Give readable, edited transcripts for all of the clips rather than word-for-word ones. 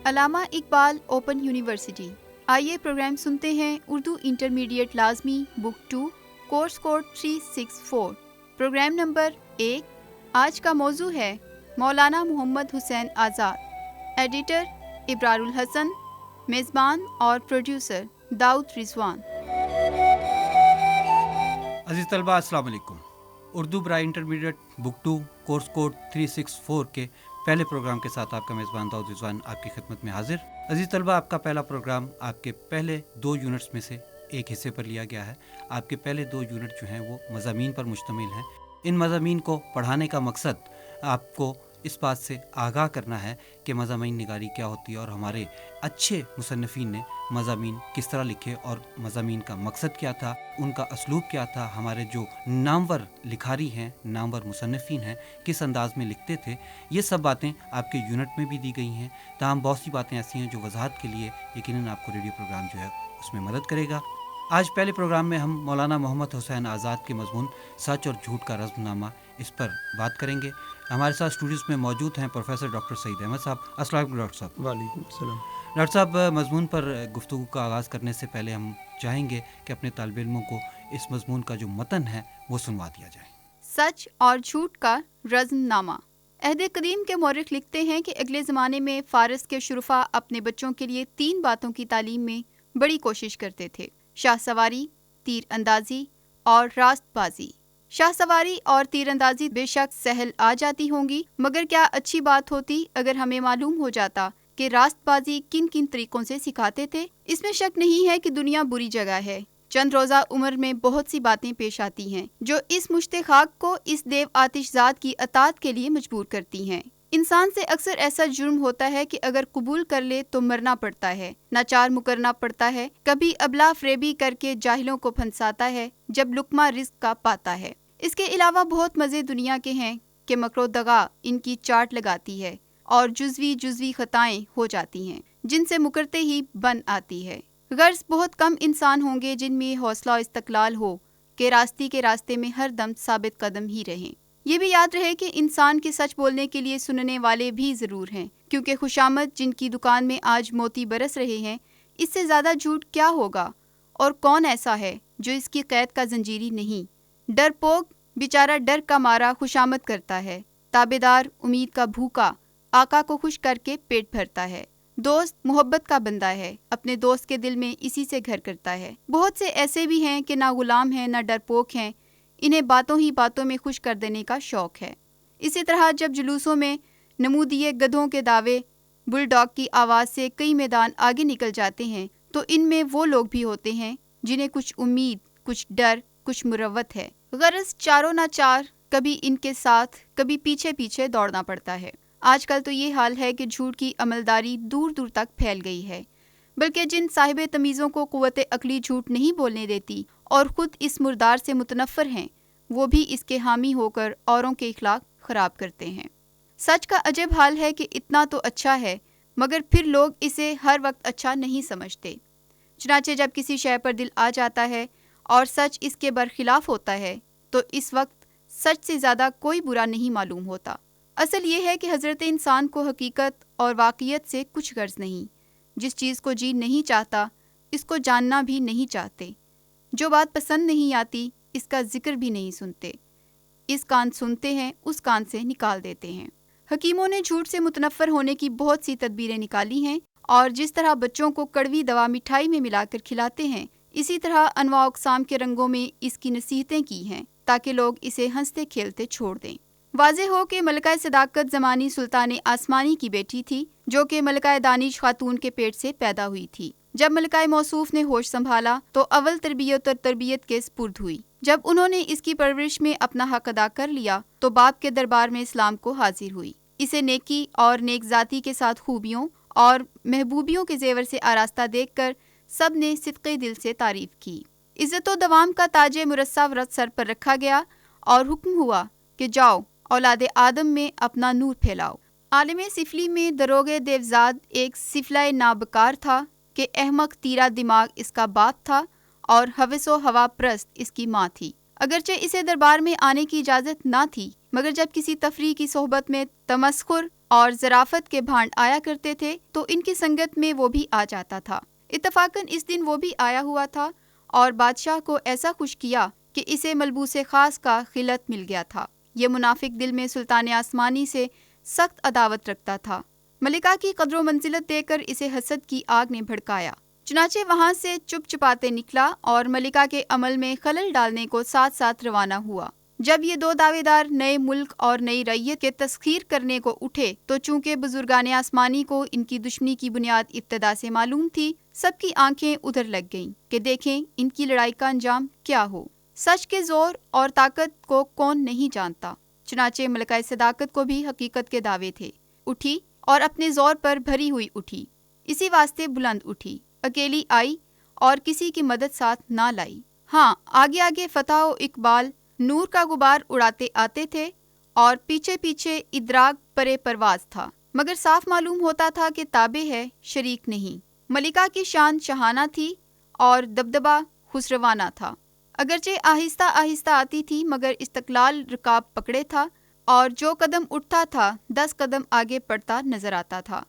علامہ Iqbal open university. آئیے programme سنتے ہیں اردو انٹرمیڈیٹ لازمی بک 2 کورس کوڈ 364 پروگرام نمبر 1۔ آج کا موضوع ہے مولانا محمد حسین آزاد، ایڈیٹر ابرار الحسن، میزبان اور پروڈیوسر داؤد رضوان۔ عزیز طلبہ السلام علیکم۔ اردو برائے انٹرمیڈیٹ بک 2 کورس کوڈ 364 کے پہلے پروگرام کے ساتھ آپ کا میزبان داؤد رضوان آپ کی خدمت میں حاضر۔ عزیز طلبہ، آپ کا پہلا پروگرام آپ کے پہلے 2 یونٹس میں سے ایک حصے پر لیا گیا ہے۔ آپ کے پہلے 2 یونٹ جو ہیں وہ مضامین پر مشتمل ہیں۔ ان مضامین کو پڑھانے کا مقصد آپ کو اس بات سے آگاہ کرنا ہے کہ مضامین نگاری کیا ہوتی ہے اور ہمارے اچھے مصنفین نے مضامین کس طرح لکھے اور مضامین کا مقصد کیا تھا، ان کا اسلوب کیا تھا، ہمارے جو نامور لکھاری ہیں، نامور مصنفین ہیں، کس انداز میں لکھتے تھے۔ یہ سب باتیں آپ کے یونٹ میں بھی دی گئی ہیں۔ تاہم بہت سی باتیں ایسی ہیں جو وضاحت کے لیے یقیناً آپ کو ریڈیو پروگرام جو ہے اس میں مدد کرے گا۔ آج پہلے پروگرام میں ہم مولانا محمد حسین آزاد کے مضمون سچ اور جھوٹ کا رزم نامہ اس پر بات کریں گے۔ ہمارے ساتھ اسٹوڈیوز میں موجود ہیں پروفیسر ڈاکٹر سعید احمد صاحب۔ السلام علیکم ڈاکٹر صاحب۔ وعلیکم السلام۔ ڈاکٹر صاحب، مضمون پر گفتگو کا آغاز کرنے سے پہلے ہم چاہیں گے کہ اپنے طالب علموں کو اس مضمون کا جو متن ہے وہ سنوا دیا جائے۔ سچ اور جھوٹ کا رزم نامہ۔ عہد قدیم کے مورخ لکھتے ہیں کہ اگلے زمانے میں فارس کے شرفاء اپنے بچوں کے لیے 3 باتوں کی تعلیم میں بڑی کوشش کرتے تھے: شاہ سواری، تیر اندازی اور راست بازی۔ شاہ سواری اور تیر اندازی بے شک سہل آ جاتی ہوں گی، مگر کیا اچھی بات ہوتی اگر ہمیں معلوم ہو جاتا کہ راست بازی کن کن طریقوں سے سکھاتے تھے۔ اس میں شک نہیں ہے کہ دنیا بری جگہ ہے۔ چند روزہ عمر میں بہت سی باتیں پیش آتی ہیں جو اس مشت خاک کو اس دیو آتش ذات کی اطاعت کے لیے مجبور کرتی ہیں۔ انسان سے اکثر ایسا جرم ہوتا ہے کہ اگر قبول کر لے تو مرنا پڑتا ہے، ناچار مکرنا پڑتا ہے، کبھی ابلا فریبی کر کے جاہلوں کو پھنساتا ہے جب لقمہ رزق کا پاتا ہے۔ اس کے علاوہ بہت مزے دنیا کے ہیں کہ مکر و دغا ان کی چاٹ لگاتی ہے اور جزوی خطائیں ہو جاتی ہیں جن سے مکرتے ہی بن آتی ہے۔ غرض بہت کم انسان ہوں گے جن میں حوصلہ و استقلال ہو کہ راستی کے راستے میں ہر دم ثابت قدم ہی رہیں۔ یہ بھی یاد رہے کہ انسان کے سچ بولنے کے لیے سننے والے بھی ضرور ہیں، کیونکہ خوشامد جن کی دکان میں آج موتی برس رہے ہیں، اس سے زیادہ جھوٹ کیا ہوگا؟ اور کون ایسا ہے جو اس کی قید کا زنجیری نہیں؟ ڈر پوک بیچارہ ڈر کا مارا خوشامد کرتا ہے، تابیدار امید کا بھوکا آقا کو خوش کر کے پیٹ بھرتا ہے۔ دوست محبت کا بندہ ہے، اپنے دوست کے دل میں اسی سے گھر کرتا ہے۔ بہت سے ایسے بھی ہیں کہ نہ غلام ہیں نہ ڈرپوک ہیں، انہیں باتوں ہی باتوں میں خوش کر دینے کا شوق ہے۔ اسی طرح جب جلوسوں میں نمودیے گدھوں کے دعوے بل ڈاگ کی آواز سے کئی میدان آگے نکل جاتے ہیں، تو ان میں وہ لوگ بھی ہوتے ہیں جنہیں کچھ امید، کچھ ڈر، کچھ مروت ہے۔ غرض چاروں نہ چار، کبھی ان کے ساتھ کبھی پیچھے پیچھے دوڑنا پڑتا ہے۔ آج کل تو یہ حال ہے کہ جھوٹ کی عملداری دور دور تک پھیل گئی ہے، بلکہ جن صاحب تمیزوں کو قوت عقلی جھوٹ نہیں بولنے دیتی اور خود اس مردار سے متنفر ہیں، وہ بھی اس کے حامی ہو کر اوروں کے اخلاق خراب کرتے ہیں۔ سچ کا عجب حال ہے کہ اتنا تو اچھا ہے مگر پھر لوگ اسے ہر وقت اچھا نہیں سمجھتے۔ چنانچہ جب کسی شے پر دل آ جاتا ہے اور سچ اس کے برخلاف ہوتا ہے تو اس وقت سچ سے زیادہ کوئی برا نہیں معلوم ہوتا۔ اصل یہ ہے کہ حضرت انسان کو حقیقت اور واقعیت سے کچھ غرض نہیں۔ جس چیز کو جی نہیں چاہتا اس کو جاننا بھی نہیں چاہتے، جو بات پسند نہیں آتی اس کا ذکر بھی نہیں سنتے، اس کان سنتے ہیں اس کان سے نکال دیتے ہیں۔ حکیموں نے جھوٹ سے متنفر ہونے کی بہت سی تدبیریں نکالی ہیں، اور جس طرح بچوں کو کڑوی دوا مٹھائی میں ملا کر کھلاتے ہیں، اسی طرح انواع اقسام کے رنگوں میں اس کی نصیحتیں کی ہیں تاکہ لوگ اسے ہنستے کھیلتے چھوڑ دیں۔ واضح ہو کہ ملکہ صداقت زمانی سلطان آسمانی کی بیٹی تھی، جو کہ ملکہ دانش خاتون کے پیٹ سے پیدا ہوئی تھی۔ جب ملکہ موصوف نے ہوش سنبھالا تو اول تربیت اور تربیت کے سپرد ہوئی۔ جب انہوں نے اس کی پرورش میں اپنا حق ادا کر لیا تو باپ کے دربار میں اسلام کو حاضر ہوئی۔ اسے نیکی اور نیک ذاتی کے ساتھ خوبیوں اور محبوبیوں کے زیور سے آراستہ دیکھ کر سب نے صدقے دل سے تعریف کی۔ عزت و دوام کا تاج مرصع ورت سر پر رکھا گیا اور حکم ہوا کہ جاؤ اولاد آدم میں اپنا نور پھیلاؤ۔ عالم سفلی میں دروغ دیوزاد ایک سفلہ نابکار تھا کہ احمق تیرا دماغ اس کا باپ تھا اور ہوس و ہوا پرست اس کی ماں تھی۔ اگرچہ اسے دربار میں آنے کی اجازت نہ تھی، مگر جب کسی تفریح کی صحبت میں تمسخر اور ظرافت کے بھانڈ آیا کرتے تھے تو ان کی سنگت میں وہ بھی آ جاتا تھا۔ اتفاقاً اس دن وہ بھی آیا ہوا تھا اور بادشاہ کو ایسا خوش کیا کہ اسے ملبوس خاص کا خلعت مل گیا تھا۔ یہ منافق دل میں سلطان آسمانی سے سخت عداوت رکھتا تھا۔ ملکہ کی قدر و منزلت دے کر اسے حسد کی آگ نے بھڑکایا، چنانچہ وہاں سے چپ چپاتے نکلا اور ملکہ کے عمل میں خلل ڈالنے کو ساتھ ساتھ روانہ ہوا۔ جب یہ دو دعوے دار نئے ملک اور نئی رعیت کے تسخیر کرنے کو اٹھے تو چونکہ بزرگان آسمانی کو ان کی دشمنی کی بنیاد ابتدا سے معلوم تھی، سب کی آنکھیں ادھر لگ گئیں کہ دیکھیں ان کی لڑائی کا انجام کیا ہو۔ سچ کے زور اور طاقت کو کون نہیں جانتا، چنانچہ ملکہ صداقت کو بھی حقیقت کے دعوے تھے۔ اٹھی اور اپنے زور پر بھری ہوئی اٹھی، اسی واسطے بلند اٹھی، اکیلی آئی اور کسی کی مدد ساتھ نہ لائی۔ ہاں، آگے آگے فتح و اقبال نور کا غبار اڑاتے آتے تھے اور پیچھے پیچھے ادراک پرے پرواز تھا، مگر صاف معلوم ہوتا تھا کہ تابع ہے، شریک نہیں۔ ملکہ کی شان شاہانہ تھی اور دبدبہ خسروانہ تھا، اگرچہ آہستہ آہستہ آتی تھی مگر استقلال رکاب پکڑے تھا اور جو قدم اٹھتا تھا 10 قدم آگے پڑتا نظر آتا تھا۔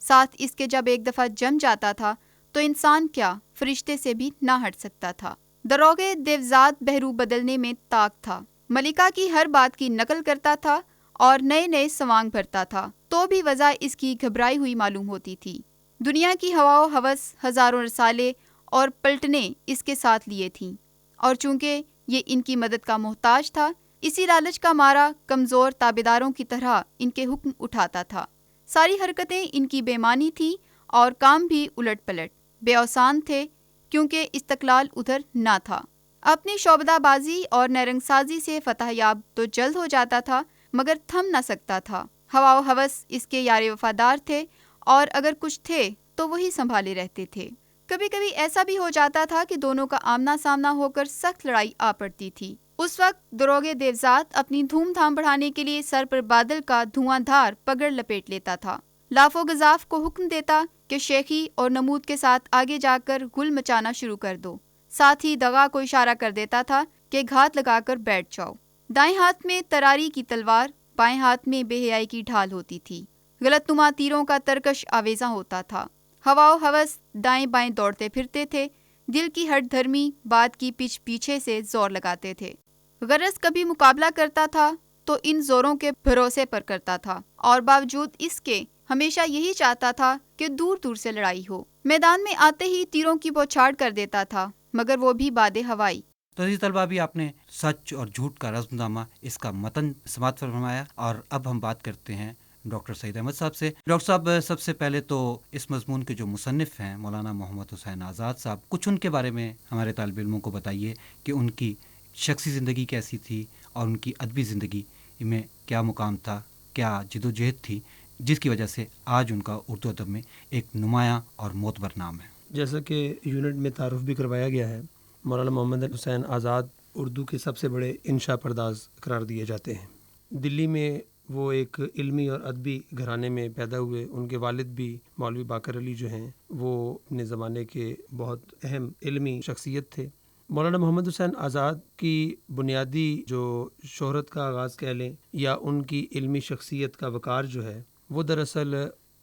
ساتھ اس کے جب ایک دفعہ جم جاتا تھا تو انسان کیا فرشتے سے بھی نہ ہٹ سکتا تھا۔ دروغے دیوزاد بہرو بدلنے میں طاق تھا، ملکہ کی ہر بات کی نقل کرتا تھا اور نئے نئے سوانگ بھرتا تھا، تو بھی وجہ اس کی گھبرائی ہوئی معلوم ہوتی تھی۔ دنیا کی ہوا و ہوس، ہزاروں رسالے اور پلٹنے اس کے ساتھ لیے تھیں، اور چونکہ یہ ان کی مدد کا محتاج تھا، اسی لالچ کا مارا کمزور تابعداروں کی طرح ان کے حکم اٹھاتا تھا۔ ساری حرکتیں ان کی بے معنی تھیں اور کام بھی الٹ پلٹ بے اوسان تھے، کیونکہ استقلال ادھر نہ تھا۔ اپنی شعبدہ بازی اور نیرنگ سازی سے فتح یاب تو جلد ہو جاتا تھا مگر تھم نہ سکتا تھا۔ ہوا و ہوس اس کے یار وفادار تھے اور اگر کچھ تھے تو وہی سنبھالے رہتے تھے۔ کبھی کبھی ایسا بھی ہو جاتا تھا کہ دونوں کا آمنا سامنا ہو کر سخت لڑائی آ پڑتی تھی۔ اس وقت دروغے دیوزاد اپنی دھوم دھام بڑھانے کے لیے سر پر بادل کا دھواں دھار پگڑ لپیٹ لیتا تھا، لاف و گزاف کو حکم دیتا کہ شیخی اور نمود کے ساتھ آگے جا کر گل مچانا شروع کر دو، ساتھ ہی دغا کو اشارہ کر دیتا تھا کہ گھات لگا کر بیٹھ جاؤ۔ دائیں ہاتھ میں تراری کی تلوار، بائیں ہاتھ میں بے حیائی کی ڈھال ہوتی تھی، غلط نما تیروں کا ترکش آویزاں ہوتا تھا۔ ہوا و ہوس دائیں بائیں دوڑتے پھرتے تھے، دل کی ہٹ دھرمی بات کی پچ پیچھے سے زور لگاتے تھے۔ غرض کبھی مقابلہ کرتا تھا تو ان زوروں کے بھروسے پر کرتا تھا، اور باوجود اس کے ہمیشہ یہی چاہتا تھا کہ دور دور سے لڑائی ہو۔ میدان میں آتے ہی تیروں کی بوچھاڑ کر دیتا تھا، مگر وہ بھی باد ہوائی۔ تو عزیز طلبہ، بھی آپ نے سچ اور جھوٹ کا رزم نامہ اس کا متن سماعت فرمایا، اور اب ہم بات کرتے ہیں ڈاکٹر سعید احمد صاحب سے۔ ڈاکٹر صاحب، سب سے پہلے تو اس مضمون کے جو مصنف ہیں مولانا محمد حسین آزاد صاحب، کچھ ان کے بارے میں ہمارے طالب علموں کو بتائیے کہ ان کی شخصی زندگی کیسی تھی اور ان کی ادبی زندگی میں کیا مقام تھا، کیا جد و جہد تھی، جس کی وجہ سے آج ان کا اردو ادب میں ایک نمایاں اور معتبر نام ہے۔ جیسا کہ یونٹ میں تعارف بھی کروایا گیا ہے، مولانا محمد حسین آزاد اردو کے سب سے بڑے انشا پرداز قرار دیے جاتے ہیں۔ دلی میں وہ ایک علمی اور ادبی گھرانے میں پیدا ہوئے۔ ان کے والد بھی مولوی باقر علی جو ہیں وہ اپنے زمانے کے بہت اہم علمی شخصیت تھے۔ مولانا محمد حسین آزاد کی بنیادی جو شہرت کا آغاز کہہ لیں یا ان کی علمی شخصیت کا وقار جو ہے، وہ دراصل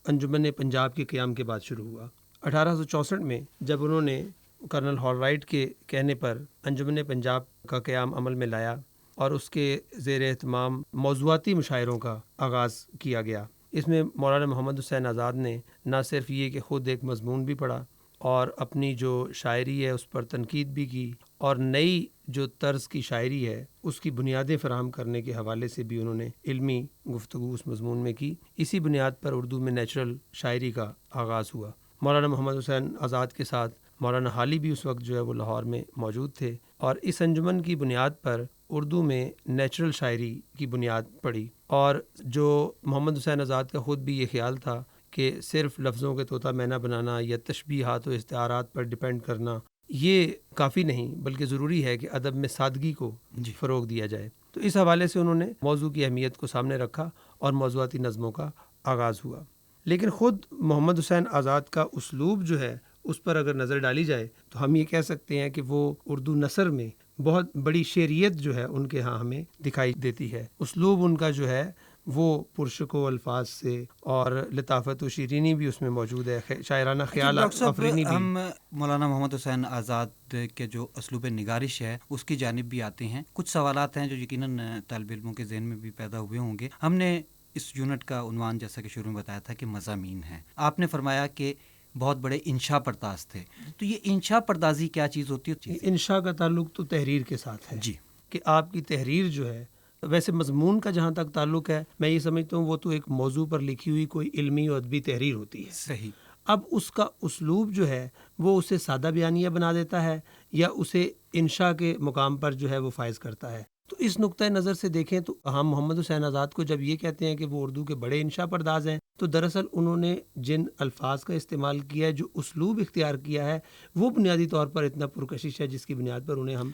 انجمن پنجاب کے قیام کے بعد شروع ہوا۔ 1864 میں جب انہوں نے کرنل ہال رائٹ کے کہنے پر انجمن پنجاب کا قیام عمل میں لایا اور اس کے زیر اہتمام موضوعاتی مشاعروں کا آغاز کیا گیا۔ اس میں مولانا محمد حسین آزاد نے نہ صرف یہ کہ خود ایک مضمون بھی پڑھا اور اپنی جو شاعری ہے اس پر تنقید بھی کی، اور نئی جو طرز کی شاعری ہے اس کی بنیادیں فراہم کرنے کے حوالے سے بھی انہوں نے علمی گفتگو اس مضمون میں کی۔ اسی بنیاد پر اردو میں نیچرل شاعری کا آغاز ہوا۔ مولانا محمد حسین آزاد کے ساتھ مولانا حالی بھی اس وقت جو ہے وہ لاہور میں موجود تھے، اور اس انجمن کی بنیاد پر اردو میں نیچرل شاعری کی بنیاد پڑی۔ اور جو محمد حسین آزاد کا خود بھی یہ خیال تھا کہ صرف لفظوں کے طوطا مینا بنانا یا تشبیہات و استعارات پر ڈیپینڈ کرنا یہ کافی نہیں، بلکہ ضروری ہے کہ ادب میں سادگی کو فروغ دیا جائے۔ تو اس حوالے سے انہوں نے موضوع کی اہمیت کو سامنے رکھا اور موضوعاتی نظموں کا آغاز ہوا۔ لیکن خود محمد حسین آزاد کا اسلوب جو ہے اس پر اگر نظر ڈالی جائے تو ہم یہ کہہ سکتے ہیں کہ وہ اردو نثر میں بہت بڑی شعریت جو ہے ان کے ہاں ہمیں دکھائی دیتی ہے۔ اسلوب ان کا جو ہے وہ پرشکو الفاظ سے، اور لطافت و شیرینی بھی اس میں موجود ہے، شاعرانہ خیال آفرینی بھی۔ ہم مولانا محمد حسین آزاد کے جو اسلوب نگارش ہے اس کی جانب بھی آتے ہیں۔ کچھ سوالات ہیں جو یقیناً طالب علموں کے ذہن میں بھی پیدا ہوئے ہوں گے۔ ہم نے اس یونٹ کا عنوان جیسا کہ شروع میں بتایا تھا کہ مضامین ہیں، آپ نے فرمایا کہ بہت بڑے انشا پرداز تھے، تو یہ انشا پردازی کیا چیز ہوتی ہے؟ انشا کا تعلق تو تحریر کے ساتھ ہے جی، کہ آپ کی تحریر جو ہے، ویسے مضمون کا جہاں تک تعلق ہے میں یہ سمجھتا ہوں وہ تو ایک موضوع پر لکھی ہوئی کوئی علمی اور ادبی تحریر ہوتی ہے۔ صحیح۔ اب اس کا اسلوب جو ہے وہ اسے سادہ بیانیہ بنا دیتا ہے یا اسے انشاء کے مقام پر جو ہے وہ فائز کرتا ہے۔ تو اس نقطۂ نظر سے دیکھیں تو ہم محمد حسین آزاد کو جب یہ کہتے ہیں کہ وہ اردو کے بڑے انشاء پرداز ہیں، تو دراصل انہوں نے جن الفاظ کا استعمال کیا ہے، جو اسلوب اختیار کیا ہے، وہ بنیادی طور پر اتنا پرکشش ہے جس کی بنیاد پر انہیں ہم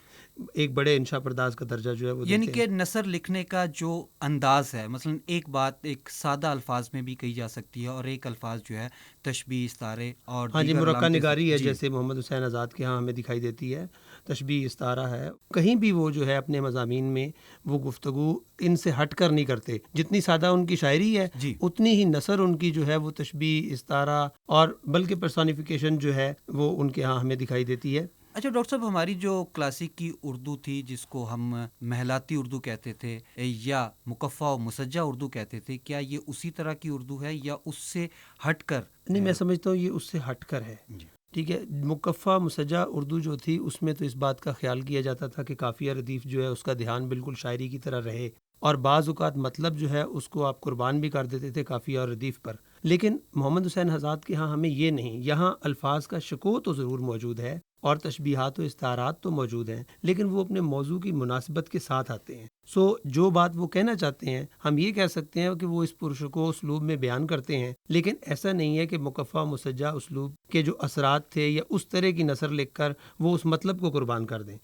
ایک بڑے انشاء پرداز کا درجہ جو ہے وہ یعنی دیتے ہیں۔ کہ نثر لکھنے کا جو انداز ہے، مثلا ایک بات ایک سادہ الفاظ میں بھی کہی جا سکتی ہے، اور ایک الفاظ جو ہے تشبیہ، استعارے اور ہاں جی، دیگر مرقع علامتیں، نگاری ہے جی، جیسے محمد حسین آزاد کے ہاں ہمیں دکھائی دیتی ہے، تشبیہ، استعارہ ہے۔ کہیں بھی وہ جو ہے اپنے مضامین میں وہ گفتگو ان سے ہٹ کر نہیں کرتے، جتنی سادہ ان کی شاعری ہے جی، اتنی ہی نثر ان کی جو ہے وہ تشبیہ، استعارہ اور بلکہ پرسونیفیکیشن جو ہے وہ ان کے ہاں ہمیں دکھائی دیتی ہے۔ اچھا ڈاکٹر صاحب، ہماری جو کلاسک کی اردو تھی جس کو ہم محلاتی اردو کہتے تھے یا مکفہ و مسجع اردو کہتے تھے، کیا یہ اسی طرح کی اردو ہے یا اس سے ہٹ کر؟ نہیں، میں سمجھتا ہوں یہ اس سے ہٹ کر ہے۔ جی، ٹھیک ہے، مکفہ مسجع اردو جو تھی اس میں تو اس بات کا خیال کیا جاتا تھا کہ قافیہ ردیف جو ہے اس کا دھیان بالکل شاعری کی طرح رہے، اور بعض اوقات مطلب جو ہے اس کو آپ قربان بھی کر دیتے تھے قافیہ اور ردیف پر۔ لیکن محمد حسین آزاد کے ہاں ہمیں یہ نہیں، یہاں الفاظ کا شکوہ تو ضرور موجود ہے اور تشبیہات و استعارات تو موجود ہیں، لیکن وہ اپنے موضوع کی مناسبت کے ساتھ آتے ہیں۔ جو بات وہ کہنا چاہتے ہیں ہم یہ کہہ سکتے ہیں کہ وہ اس پرشکو اسلوب میں بیان کرتے ہیں، لیکن ایسا نہیں ہے کہ مکفہ مسجع اسلوب کے جو اثرات تھے یا اس طرح کی نثر لکھ کر وہ اس مطلب کو قربان کر دیں۔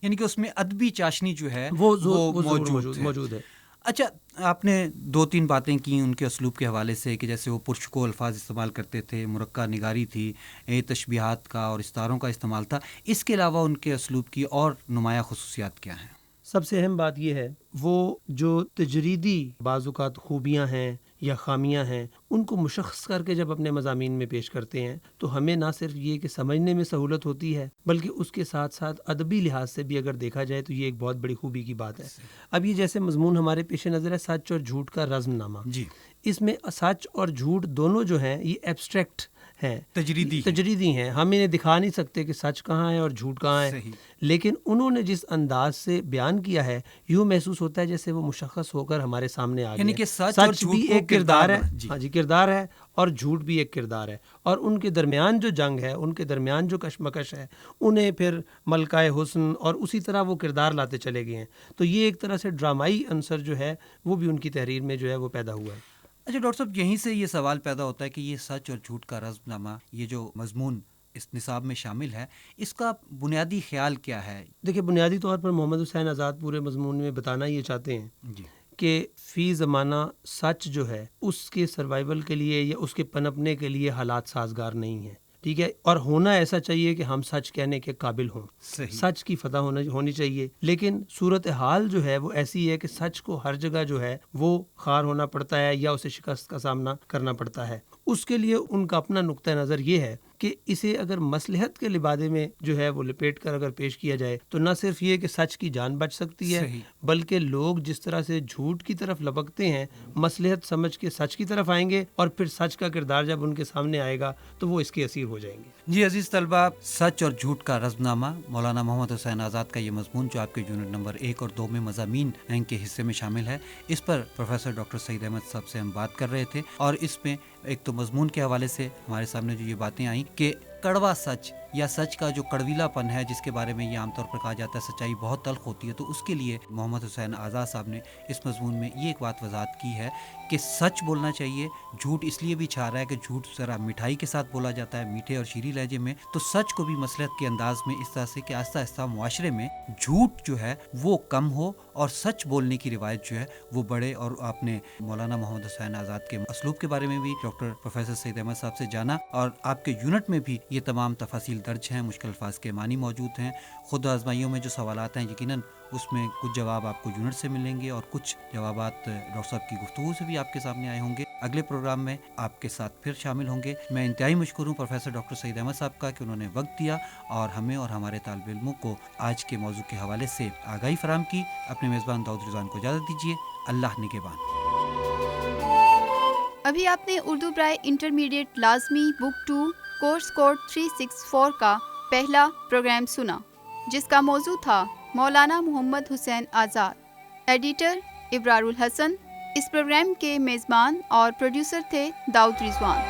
یعنی کہ اس میں ادبی چاشنی جو ہے وہ موجود ہے۔ اچھا، آپ نے دو تین باتیں کی ان کے اسلوب کے حوالے سے کہ جیسے وہ پرشکو الفاظ استعمال کرتے تھے، مرقع نگاری تھی، تشبیہات کا اور استعاروں کا استعمال تھا، اس کے علاوہ ان کے اسلوب کی اور نمایاں خصوصیات کیا ہیں؟ سب سے اہم بات یہ ہے وہ جو تجریدی بعض اوقات خوبیاں ہیں یا خامیاں ہیں ان کو مشخص کر کے جب اپنے مضامین میں پیش کرتے ہیں تو ہمیں نہ صرف یہ کہ سمجھنے میں سہولت ہوتی ہے بلکہ اس کے ساتھ ساتھ ادبی لحاظ سے بھی اگر دیکھا جائے تو یہ ایک بہت بڑی خوبی کی بات ہے۔ اب یہ جیسے مضمون ہمارے پیش نظر ہے سچ اور جھوٹ کا رزم نامہ، جی، اس میں سچ اور جھوٹ دونوں جو ہیں یہ ایبسٹریکٹ ہیں، تجریدی ہیں، ہم انہیں دکھا نہیں سکتے کہ سچ کہاں ہے اور جھوٹ کہاں ہے، لیکن انہوں نے جس انداز سے بیان کیا ہے یوں محسوس ہوتا ہے جیسے وہ مشخص ہو کر ہمارے سامنے آ گیا، یعنی کہ سچ بھی ایک کردار ہے، ہاں جی، کردار ہے، اور جھوٹ بھی ایک کردار ہے، اور ان کے درمیان جو جنگ ہے، ان کے درمیان جو کشمکش ہے، انہیں پھر ملکہ حسن اور اسی طرح وہ کردار لاتے چلے گئے ہیں۔ تو یہ ایک طرح سے ڈرامائی عنصر جو ہے وہ بھی ان کی تحریر میں جو ہے وہ پیدا ہوا ہے۔ اچھا ڈاکٹر صاحب، یہیں سے یہ سوال پیدا ہوتا ہے کہ یہ سچ اور جھوٹ کا رزم نامہ، یہ جو مضمون اس نصاب میں شامل ہے، اس کا بنیادی خیال کیا ہے؟ دیکھیں، بنیادی طور پر محمد حسین آزاد پورے مضمون میں بتانا یہ چاہتے ہیں جی، کہ فی زمانہ سچ جو ہے اس کے سروائیول کے لیے یا اس کے پنپنے کے لیے حالات سازگار نہیں ہیں، ٹھیک ہے، اور ہونا ایسا چاہیے کہ ہم سچ کہنے کے قابل ہوں، سچ کی فتح ہونی چاہیے، لیکن صورتحال جو ہے وہ ایسی ہے کہ سچ کو ہر جگہ جو ہے وہ خار ہونا پڑتا ہے یا اسے شکست کا سامنا کرنا پڑتا ہے۔ اس کے لیے ان کا اپنا نقطہ نظر یہ ہے کہ اسے اگر مصلحت کے لبادے میں جو ہے وہ لپیٹ کر اگر پیش کیا جائے تو نہ صرف یہ کہ سچ کی جان بچ سکتی ہے، بلکہ لوگ جس طرح سے جھوٹ کی طرف لپکتے ہیں مصلحت سمجھ کے سچ کی طرف آئیں گے، اور پھر سچ کا کردار جب ان کے سامنے آئے گا تو وہ اس کے اسیر ہو جائیں گے۔ جی عزیز طلبہ، سچ اور جھوٹ کا رزم نامہ، مولانا محمد حسین آزاد کا یہ مضمون جو آپ کے یونٹ نمبر 1 اور 2 میں مضامین کے حصے میں شامل ہے، اس پر پروفیسر ڈاکٹر سعید احمد صاحب سے ہم بات کر رہے تھے، اور اس میں ایک تو مضمون کے حوالے سے ہمارے سامنے جو یہ باتیں آئیں کہ کڑوا سچ یا سچ کا جو کڑویلا پن ہے جس کے بارے میں یہ عام طور پر کہا جاتا ہے سچائی بہت تلخ ہوتی ہے، تو اس کے لیے محمد حسین آزاد صاحب نے اس مضمون میں یہ ایک بات وضاحت کی ہے کہ سچ بولنا چاہیے، جھوٹ اس لیے بھی چھا رہا ہے کہ جھوٹ ذرا مٹھائی کے ساتھ بولا جاتا ہے، میٹھے اور شیریں لہجے میں، تو سچ کو بھی مصلحت کے انداز میں اس طرح سے کہ آہستہ آہستہ معاشرے میں جھوٹ جو ہے وہ کم ہو اور سچ بولنے کی روایت جو ہے وہ بڑھے۔ اور آپ نے مولانا محمد حسین آزاد کے اسلوب کے بارے میں بھی ڈاکٹر پروفیسر سعید احمد صاحب سے جانا، اور آپ کے یونٹ میں بھی یہ تمام تفاصیل درج ہیں، مشکل الفاظ کے معنی موجود ہیں. خود آزمائیوں میں جو سوالات ہیں یقیناً اس میں کچھ جواب آپ کو یونٹ سے ملیں گے اور کچھ جوابات ڈاکٹر صاحب کی گفتگو سے بھی آپ کے سامنے آئے ہوں گے. اگلے پروگرام میں آپ کے ساتھ پھر شامل ہوں گے. میں انتہائی مشکور ہوں پروفیسر ڈاکٹر سعید احمد صاحب کا کہ انہوں نے وقت دیا اور ہمیں اور ہمارے طالب علموں کو آج کے موضوع کے حوالے سے آگاہی فراہم کی. اپنے میزبان داؤد رضوان کو اجازت دیجیے. اللہ نگہبان. ابھی آپ نے اردو برائے انٹرمیڈیٹ لازمی بک 2 کورس کوڈ 364 کا پہلا پروگرام سنا، جس کا موضوع تھا مولانا محمد حسین آزاد. ایڈیٹر ابرار الحسن. اس پروگرام کے میزبان اور پروڈیوسر تھے داؤد رضوان.